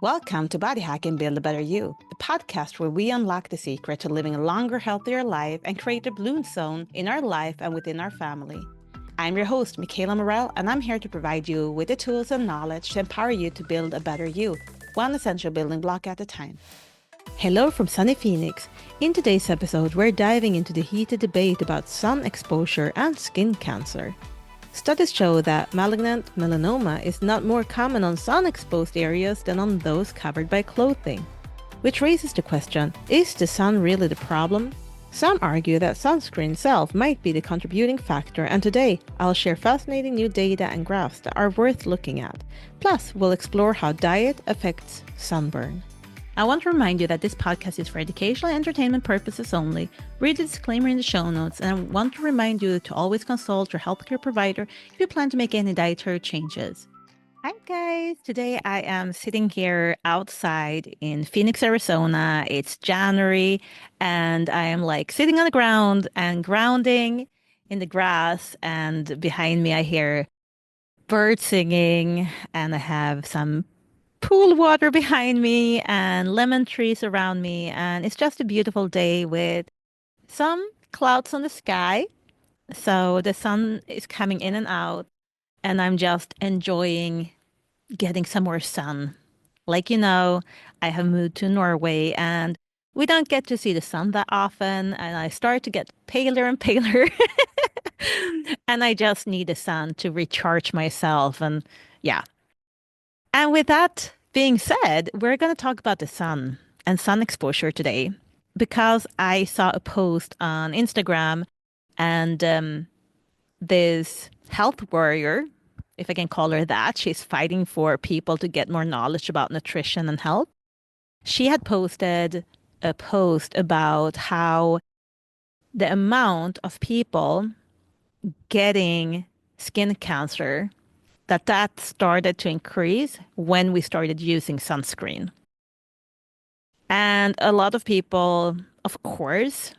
Welcome to Body Hack and Build a Better You, the podcast where we unlock the secret to living a longer, healthier life and create a bloom zone in our life and within our family. I'm your host, Michaela Morell, and I'm here to provide you with the tools and knowledge to empower you to build a better you, one essential building block at a time. Hello from sunny Phoenix. In today's episode, we're diving into the heated debate about sun exposure and skin cancer. Studies show that malignant melanoma is not more common on sun-exposed areas than on those covered by clothing. Which raises the question, is the sun really the problem? Some argue that sunscreen itself might be the contributing factor, and today I'll share fascinating new data and graphs that are worth looking at. Plus, we'll explore how diet affects sunburn. I want to remind you that this podcast is for educational and entertainment purposes only. Read the disclaimer in the show notes, and I want to remind you to always consult your healthcare provider if you plan to make any dietary changes. Hi guys, today I am sitting here outside in Phoenix, Arizona. It's January, and I am like sitting on the ground and grounding in the grass, and behind me I hear birds singing, and I have some pool water behind me and lemon trees around me. And it's just a beautiful day with some clouds on the sky. So the sun is coming in and out, and I'm just enjoying getting some more sun. Like, I have moved to Norway and we don't get to see the sun that often. And I start to get paler and paler. And I just need the sun to recharge myself. And yeah, and with that being said, we're going to talk about the sun and sun exposure today because I saw a post on Instagram, and this health warrior, if I can call her that, she's fighting for people to get more knowledge about nutrition and health. She had posted a post about how the amount of people getting skin cancer that started to increase when we started using sunscreen. And a lot of people, of course,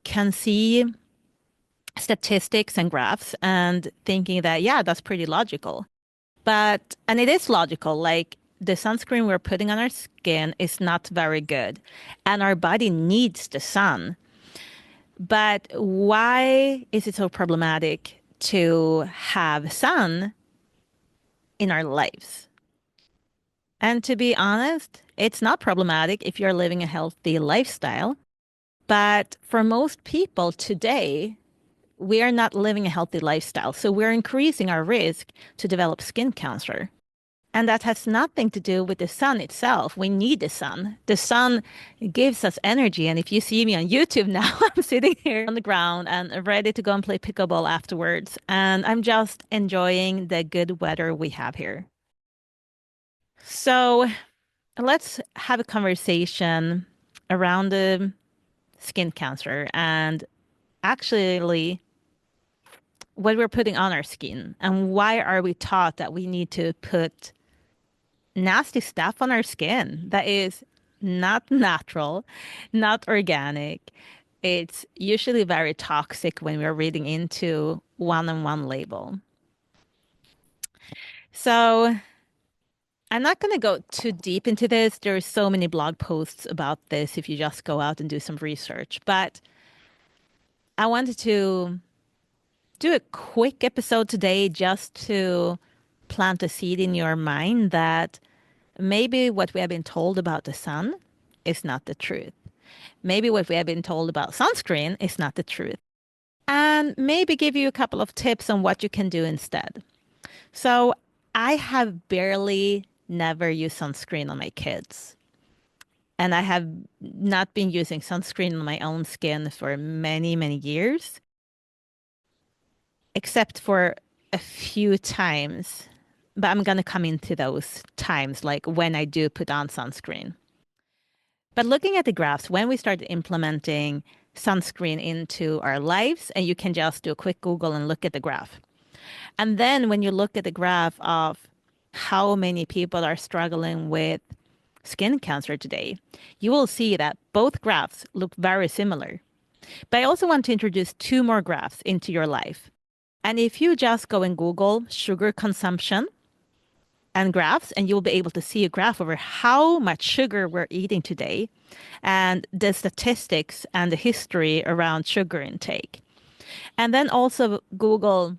can see statistics and graphs and thinking that, yeah, that's pretty logical. And it is logical, like the sunscreen we're putting on our skin is not very good and our body needs the sun. But why is it so problematic to have sun in our lives? And to be honest, it's not problematic if you're living a healthy lifestyle. But for most people today, we are not living a healthy lifestyle. So we're increasing our risk to develop skin cancer. And that has nothing to do with the sun itself. We need the sun. The sun gives us energy. And if you see me on YouTube now, I'm sitting here on the ground and ready to go and play pickleball afterwards. And I'm just enjoying the good weather we have here. So let's have a conversation around the skin cancer and actually what we're putting on our skin and why are we taught that we need to put nasty stuff on our skin that is not natural, not organic. It's usually very toxic when we're reading into one-on-one label. So I'm not going to go too deep into this. There are so many blog posts about this if you just go out and do some research. But I wanted to do a quick episode today just to plant a seed in your mind that maybe what we have been told about the sun is not the truth. Maybe what we have been told about sunscreen is not the truth. And maybe give you a couple of tips on what you can do instead. So I have barely never used sunscreen on my kids. And I have not been using sunscreen on my own skin for many, many years, except for a few times. But I'm going to come into those times, like when I do put on sunscreen. But looking at the graphs, when we started implementing sunscreen into our lives, and you can just do a quick Google and look at the graph. And then when you look at the graph of how many people are struggling with skin cancer today, you will see that both graphs look very similar. But I also want to introduce two more graphs into your life. And if you just go and Google sugar consumption, and graphs, and you'll be able to see a graph over how much sugar we're eating today and the statistics and the history around sugar intake. And then also Google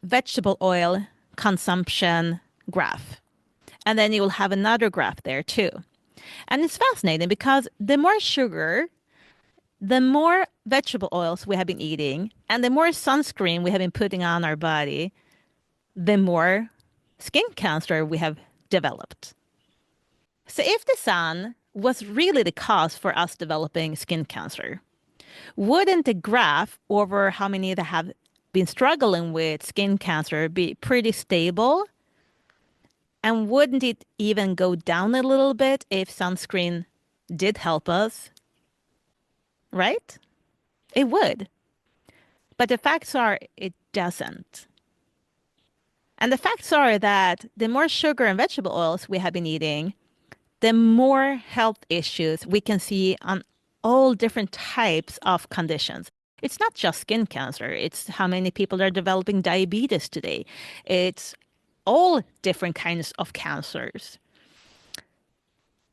vegetable oil consumption graph. And then you will have another graph there too. And it's fascinating because the more sugar, the more vegetable oils we have been eating, and the more sunscreen we have been putting on our body, the more skin cancer we have developed. So if the sun was really the cause for us developing skin cancer, wouldn't the graph over how many that have been struggling with skin cancer be pretty stable? And wouldn't it even go down a little bit if sunscreen did help us? Right? It would. But the facts are it doesn't. And the facts are that the more sugar and vegetable oils we have been eating, the more health issues we can see on all different types of conditions. It's not just skin cancer. It's how many people are developing diabetes today. It's all different kinds of cancers.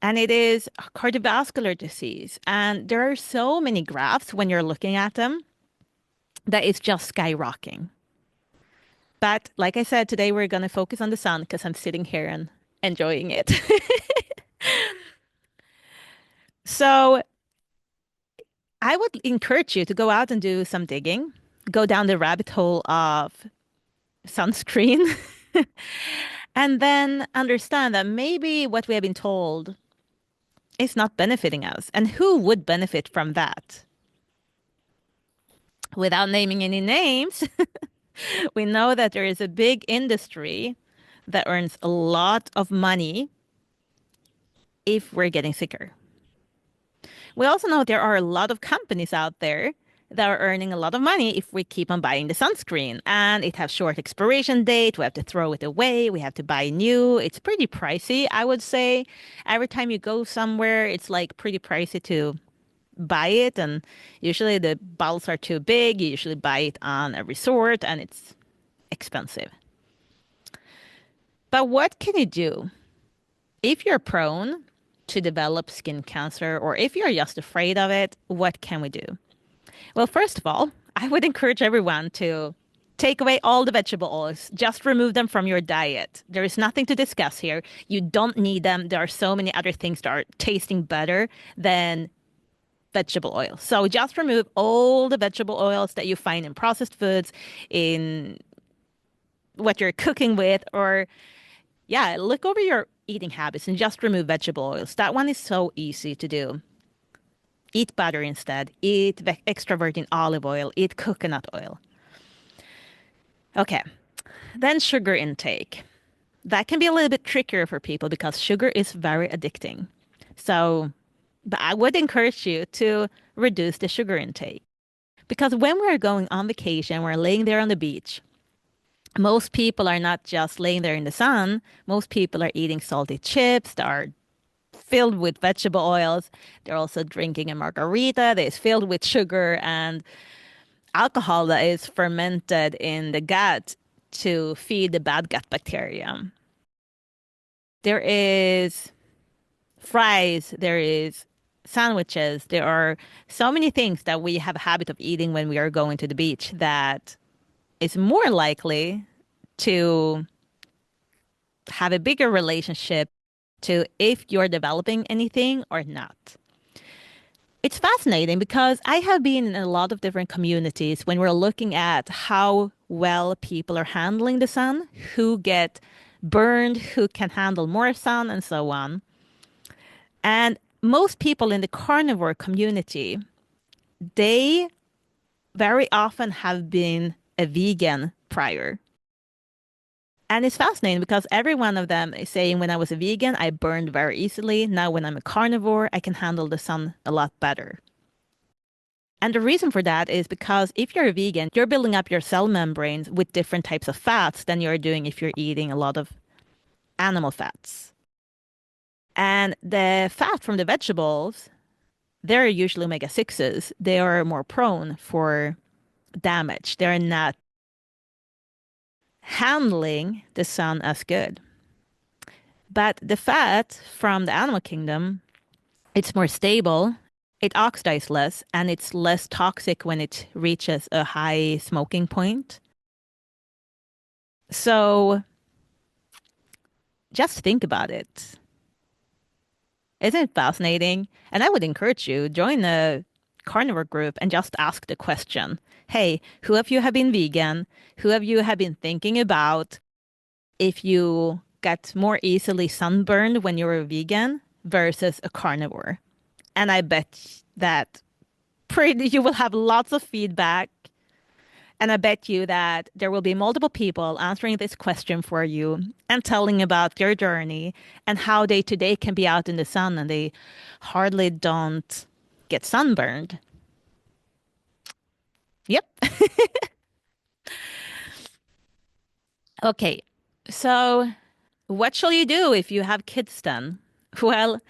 And it is cardiovascular disease. And there are so many graphs when you're looking at them that it's just skyrocketing. But like I said, today we're going to focus on the sun because I'm sitting here and enjoying it. So I would encourage you to go out and do some digging, go down the rabbit hole of sunscreen, and then understand that maybe what we have been told is not benefiting us. And who would benefit from that? Without naming any names, we know that there is a big industry that earns a lot of money if we're getting sicker. We also know there are a lot of companies out there that are earning a lot of money if we keep on buying the sunscreen. And it has short expiration date. We have to throw it away. We have to buy new. It's pretty pricey, I would say. Every time you go somewhere, it's like pretty pricey to buy it. And usually the bottles are too big. You usually buy it on a resort and it's expensive. But what can you do if you're prone to develop skin cancer, or if you're just afraid of it? What can we do? Well, first of all, I would encourage everyone to take away all the vegetable oils. Just remove them from your diet. There is nothing to discuss here. You don't need them. There are so many other things that are tasting better than vegetable oil. So just remove all the vegetable oils that you find in processed foods, in what you're cooking with, or yeah, look over your eating habits and just remove vegetable oils. That one is so easy to do. Eat butter instead. Eat extra virgin olive oil. Eat coconut oil. Okay, then sugar intake. That can be a little bit trickier for people because sugar is very addicting. So, but I would encourage you to reduce the sugar intake. Because when we're going on vacation, we're laying there on the beach, most people are not just laying there in the sun. Most people are eating salty chips that are filled with vegetable oils. They're also drinking a margarita that is filled with sugar and alcohol that is fermented in the gut to feed the bad gut bacteria. There is fries, there is sandwiches, there are so many things that we have a habit of eating when we are going to the beach that is more likely to have a bigger relationship to if you're developing anything or not. It's fascinating because I have been in a lot of different communities when we're looking at how well people are handling the sun, who get burned, who can handle more sun, and so on. And most people in the carnivore community, they very often have been a vegan prior. And it's fascinating because every one of them is saying, when I was a vegan, I burned very easily. Now, when I'm a carnivore, I can handle the sun a lot better. And the reason for that is because if you're a vegan, you're building up your cell membranes with different types of fats than you're doing if you're eating a lot of animal fats. And the fat from the vegetables, they're usually omega-6s. They are more prone for damage. They're not handling the sun as good. But the fat from the animal kingdom, it's more stable, it oxidizes less, and it's less toxic when it reaches a high smoking point. So just think about it. Isn't it fascinating? And I would encourage you, join a carnivore group and just ask the question, hey, who of you have been vegan? Who of you have been thinking about if you get more easily sunburned when you're a vegan versus a carnivore? And I bet that you will have lots of feedback. And I bet you that there will be multiple people answering this question for you and telling about their journey and how they today can be out in the sun and they hardly don't get sunburned. Yep. Okay. So, what shall you do if you have kids then? Well,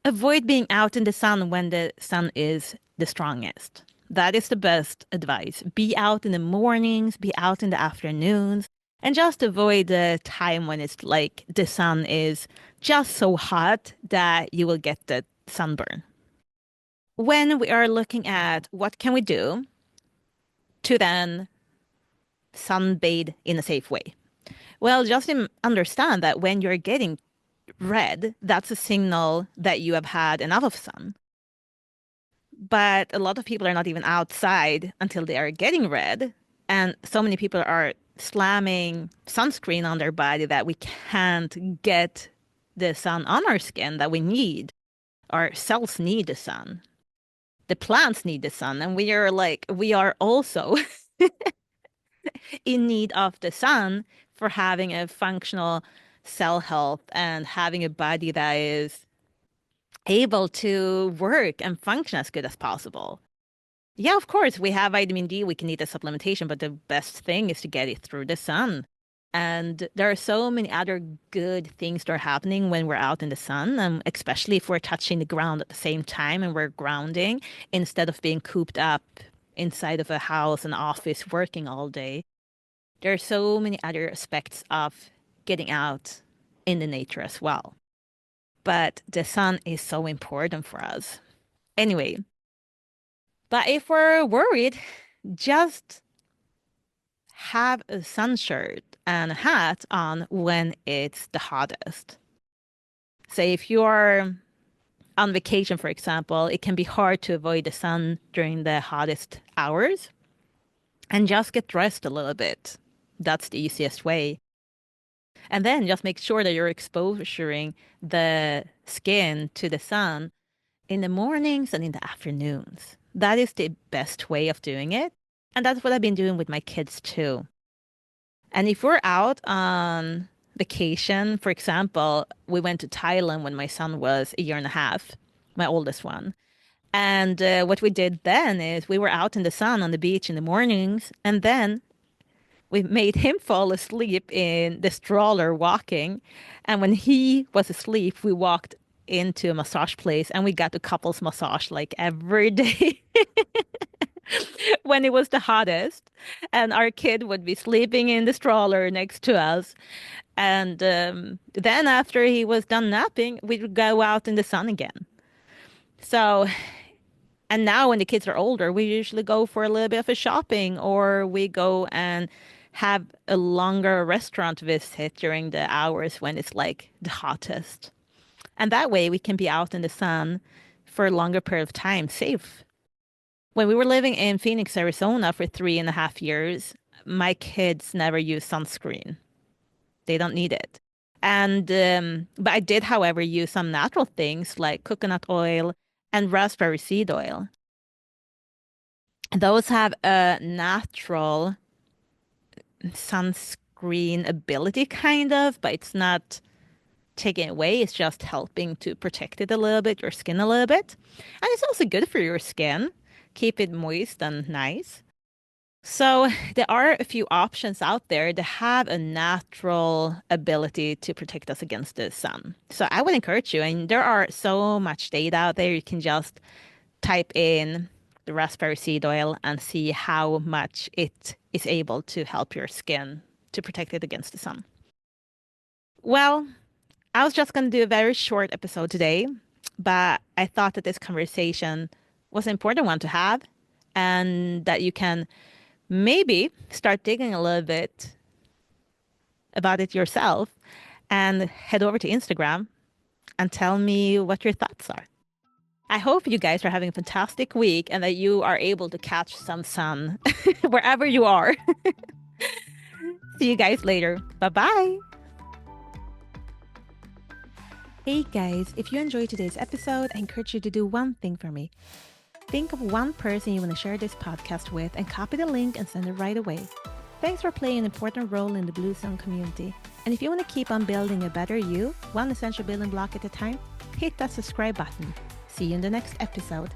avoid being out in the sun when the sun is the strongest. That is the best advice. Be out in the mornings, be out in the afternoons, and just avoid the time when it's like the sun is just so hot that you will get the sunburn. When we are looking at what can we do to then sunbathe in a safe way? Well, just understand that when you're getting red, that's a signal that you have had enough of sun. But a lot of people are not even outside until they are getting red. And so many people are slamming sunscreen on their body that we can't get the sun on our skin that we need. Our cells need the sun. The plants need the sun. And we are also in need of the sun for having a functional cell health and having a body that is able to work and function as good as possible. Yeah, of course, we have vitamin D, we can need a supplementation, but the best thing is to get it through the sun. And there are so many other good things that are happening when we're out in the sun, especially if we're touching the ground at the same time and we're grounding instead of being cooped up inside of a house and office working all day. There are so many other aspects of getting out in the nature as well. But the sun is so important for us. Anyway, but if we're worried, just have a sun shirt and a hat on when it's the hottest. Say if you're on vacation, for example, it can be hard to avoid the sun during the hottest hours and just get dressed a little bit. That's the easiest way. And then just make sure that you're exposing the skin to the sun in the mornings and in the afternoons. That is the best way of doing it. And that's what I've been doing with my kids too. And if we're out on vacation, for example, we went to Thailand when my son was a year and a half, my oldest one. And what we did then is we were out in the sun on the beach in the mornings, and then we made him fall asleep in the stroller walking. And when he was asleep, we walked into a massage place and we got a couples massage like every day when it was the hottest. And our kid would be sleeping in the stroller next to us. And then after he was done napping, we would go out in the sun again. So, and now when the kids are older, we usually go for a little bit of a shopping or we go and have a longer restaurant visit during the hours when it's like the hottest. And that way we can be out in the sun for a longer period of time, safe. When we were living in Phoenix, Arizona for 3.5 years, my kids never use sunscreen. They don't need it. And but I did, however, use some natural things like coconut oil and raspberry seed oil. Those have a natural sunscreen ability, kind of, but it's not taking it away. It's just helping to protect it a little bit, your skin a little bit. And it's also good for your skin. Keep it moist and nice. So there are a few options out there that have a natural ability to protect us against the sun. So I would encourage you, and there are so much data out there. You can just type in the raspberry seed oil and see how much it is able to help your skin to protect it against the sun. Well, I was just going to do a very short episode today, but I thought that this conversation was an important one to have and that you can maybe start digging a little bit about it yourself and head over to Instagram and tell me what your thoughts are. I hope you guys are having a fantastic week and that you are able to catch some sun wherever you are. See you guys later. Bye-bye. Hey guys, if you enjoyed today's episode, I encourage you to do one thing for me. Think of one person you want to share this podcast with and copy the link and send it right away. Thanks for playing an important role in the Blue Zone community. And if you want to keep on building a better you, one essential building block at a time, hit that subscribe button. See you in the next episode.